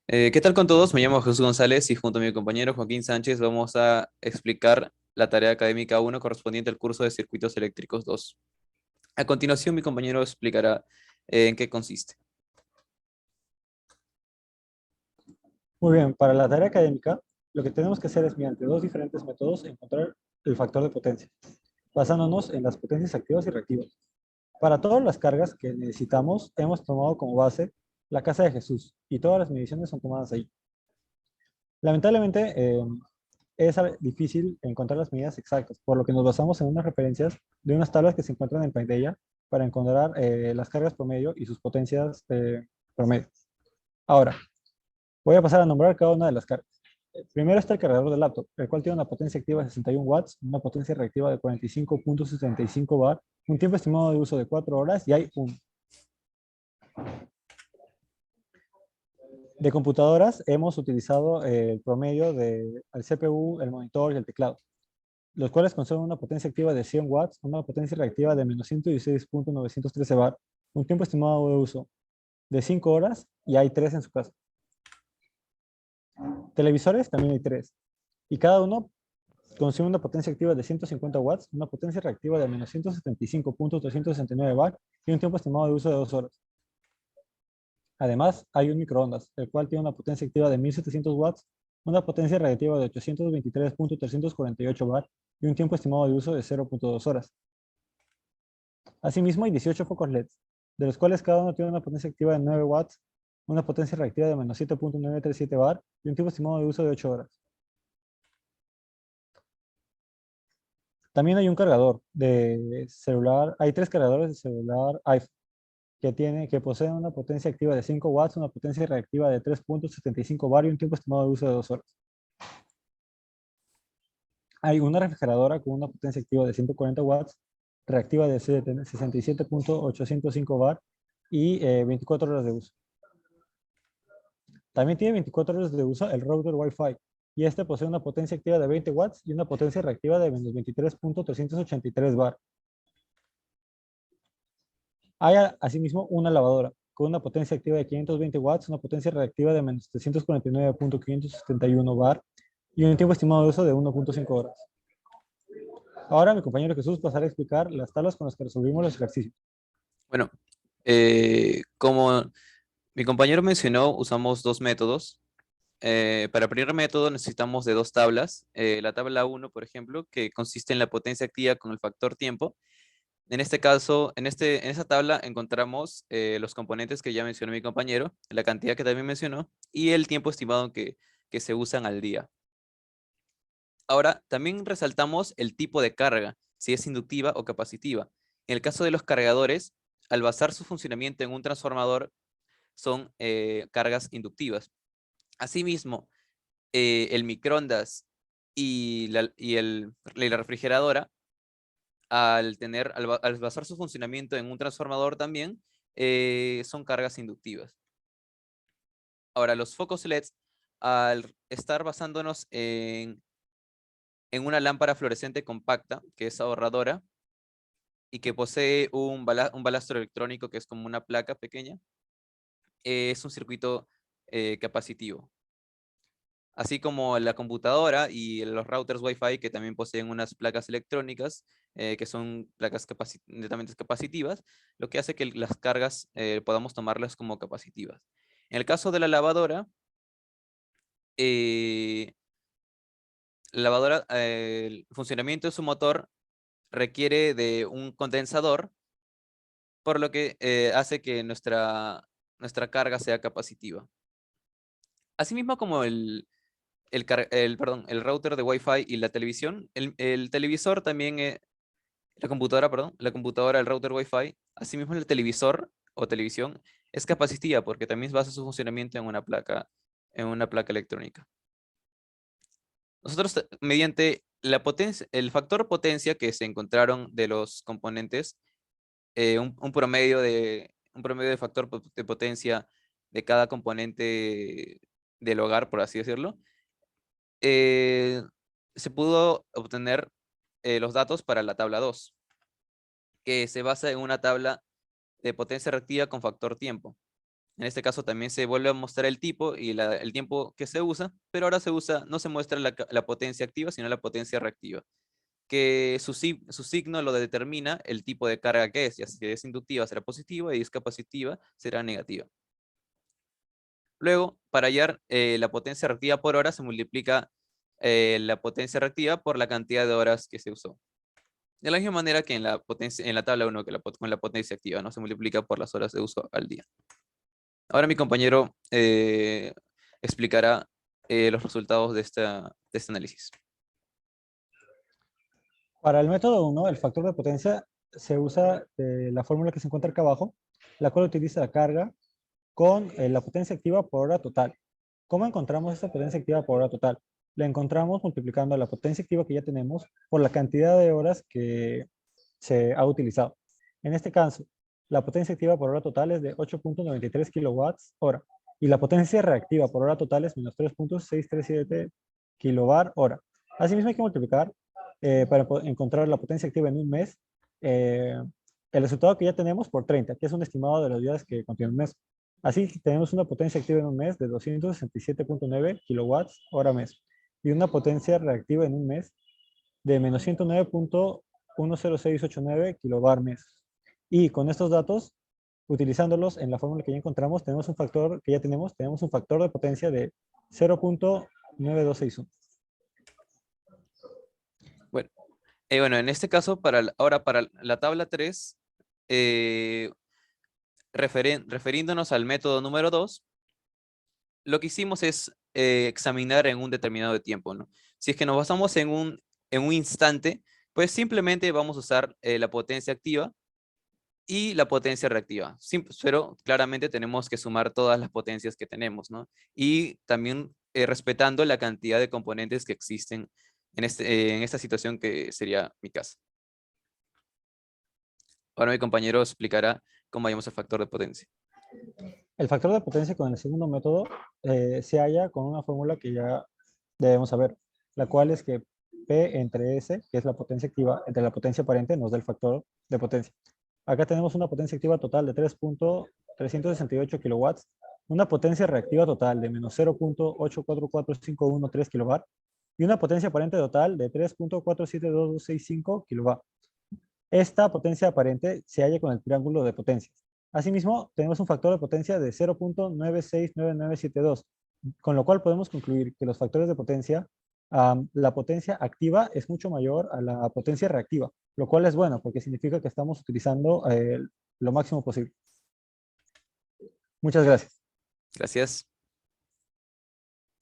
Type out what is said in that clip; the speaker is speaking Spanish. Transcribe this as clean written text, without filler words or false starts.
¿Qué tal con todos? Me llamo Jesús González y junto a mi compañero Joaquín Sánchez vamos a explicar la tarea académica 1 correspondiente al curso de Circuitos Eléctricos 2. A continuación, mi compañero explicará en qué consiste. Muy bien, para la tarea académica, lo que tenemos que hacer es, mediante dos diferentes métodos, encontrar el factor de potencia, basándonos en las potencias activas y reactivas. Para todas las cargas que necesitamos, hemos tomado como base la casa de Jesús y todas las mediciones son tomadas ahí. Lamentablemente, difícil encontrar las medidas exactas, por lo que nos basamos en unas referencias de unas tablas que se encuentran en Paideia para encontrar las cargas promedio y sus potencias promedio. Ahora, voy a pasar a nombrar cada una de las cargas. Primero está el cargador del laptop, el cual tiene una potencia activa de 61 watts, una potencia reactiva de 45.75 bar, un tiempo estimado de uso de 4 horas y hay un. De computadoras hemos utilizado el promedio del CPU, el monitor y el teclado, los cuales conservan una potencia activa de 100 watts, una potencia reactiva de menos 116.913 bar, un tiempo estimado de uso de 5 horas y hay 3 en su casa. Televisores también hay 3 y cada uno consume una potencia activa de 150 watts, una potencia reactiva de menos 175.369 bar y un tiempo estimado de uso de 2 horas. Además, hay un microondas, el cual tiene una potencia activa de 1700 watts, una potencia reactiva de 823.348 bar y un tiempo estimado de uso de 0.2 horas. Asimismo, hay 18 focos LEDs, de los cuales cada uno tiene una potencia activa de 9 watts, una potencia reactiva de menos 7.937 bar y un tiempo estimado de uso de 8 horas. También hay un cargador de celular, hay 3 cargadores de celular iPhone que poseen una potencia activa de 5 watts, una potencia reactiva de 3.75 bar y un tiempo estimado de uso de 2 horas. Hay una refrigeradora con una potencia activa de 140 watts, reactiva de 67.805 bar y 24 horas de uso. También tiene 24 horas de uso el router Wi-Fi y este posee una potencia activa de 20 watts y una potencia reactiva de menos 23.383 bar. Hay asimismo una lavadora con una potencia activa de 520 watts, una potencia reactiva de menos 349.571 bar y un tiempo estimado de uso de 1.5 horas. Ahora mi compañero Jesús pasará a explicar las tablas con las que resolvimos los ejercicios. Bueno, como mi compañero mencionó, usamos dos métodos. Para el primer método necesitamos de dos tablas. La tabla 1, por ejemplo, que consiste en la potencia activa con el factor tiempo. En este caso, en esa tabla encontramos los componentes que ya mencionó mi compañero, la cantidad que también mencionó y el tiempo estimado que se usan al día. Ahora, también resaltamos el tipo de carga, si es inductiva o capacitiva. En el caso de los cargadores, al basar su funcionamiento en un transformador, son cargas inductivas. Asimismo, el microondas y la refrigeradora, al basar su funcionamiento en un transformador también, son cargas inductivas. Ahora, los focos LEDs, al estar basándonos en una lámpara fluorescente compacta, que es ahorradora, y que posee un balastro electrónico que es como una placa pequeña, es un circuito capacitivo. Así como la computadora y los routers Wi-Fi que también poseen unas placas electrónicas que son placas netamente capacitivas, lo que hace que las cargas podamos tomarlas como capacitivas. En el caso de eh, la lavadora, el funcionamiento de su motor requiere de un condensador, por lo que hace que nuestra carga sea capacitiva. Asimismo como el router de Wi-Fi y la televisión, el televisor también, la computadora, perdón, la computadora, el router Wi-Fi, asimismo el televisor o televisión es capacitiva porque también basa su funcionamiento en una placa electrónica. Nosotros, mediante el factor potencia que se encontraron de los componentes, un promedio de factor de potencia de cada componente del hogar, por así decirlo, eh, se pudo obtener los datos para la tabla 2, que se basa en una tabla de potencia reactiva con factor tiempo. En este caso también se vuelve a mostrar el tipo y el tiempo que se usa, pero ahora no se muestra la potencia activa, sino la potencia reactiva, que su signo lo determina el tipo de carga que es, ya si es inductiva será positiva y es capacitiva será negativa. Luego, para hallar la potencia reactiva por hora, se multiplica la potencia reactiva por la cantidad de horas que se usó. De la misma manera que en la tabla 1, con la potencia activa, ¿no? Se multiplica por las horas de uso al día. Ahora mi compañero explicará los resultados de este análisis. Para el método 1, el factor de potencia se usa la fórmula que se encuentra acá abajo, la cual utiliza la carga con la potencia activa por hora total. ¿Cómo encontramos esta potencia activa por hora total? La encontramos multiplicando la potencia activa que ya tenemos por la cantidad de horas que se ha utilizado. En este caso, la potencia activa por hora total es de 8.93 kilowatts hora y la potencia reactiva por hora total es menos 3.637 kilobar hora. Asimismo, hay que multiplicar para encontrar la potencia activa en un mes, el resultado que ya tenemos por 30, que es un estimado de los días que contiene un mes. Así que tenemos una potencia activa en un mes de 267.9 kilowatts hora mes y una potencia reactiva en un mes de menos 109.10689 kilobar mes. Y con estos datos, utilizándolos en la fórmula que ya encontramos, tenemos un factor que ya tenemos un factor de potencia de 0.9261. Bueno, en este caso, ahora para la tabla 3, refiriéndonos al método número 2, lo que hicimos es examinar en un determinado tiempo, ¿no? Si es que nos basamos en un instante, pues simplemente vamos a usar la potencia activa y la potencia reactiva. Pero claramente tenemos que sumar todas las potencias que tenemos, ¿no? Y también respetando la cantidad de componentes que existen en esta situación que sería mi caso. Ahora mi compañero explicará cómo hallamos el factor de potencia. El factor de potencia con el segundo método se halla con una fórmula que ya debemos saber, la cual es que P entre S, que es la potencia activa, entre la potencia aparente nos da el factor de potencia. Acá tenemos una potencia activa total de 3.368 kilowatts, una potencia reactiva total de menos 0.844513 kilowatt y una potencia aparente total de 3.472265 kilowatt. Esta potencia aparente se halla con el triángulo de potencias. Asimismo, tenemos un factor de potencia de 0.969972, con lo cual podemos concluir que los factores de potencia, la potencia activa es mucho mayor a la potencia reactiva, lo cual es bueno porque significa que estamos utilizando lo máximo posible. Muchas gracias. Gracias.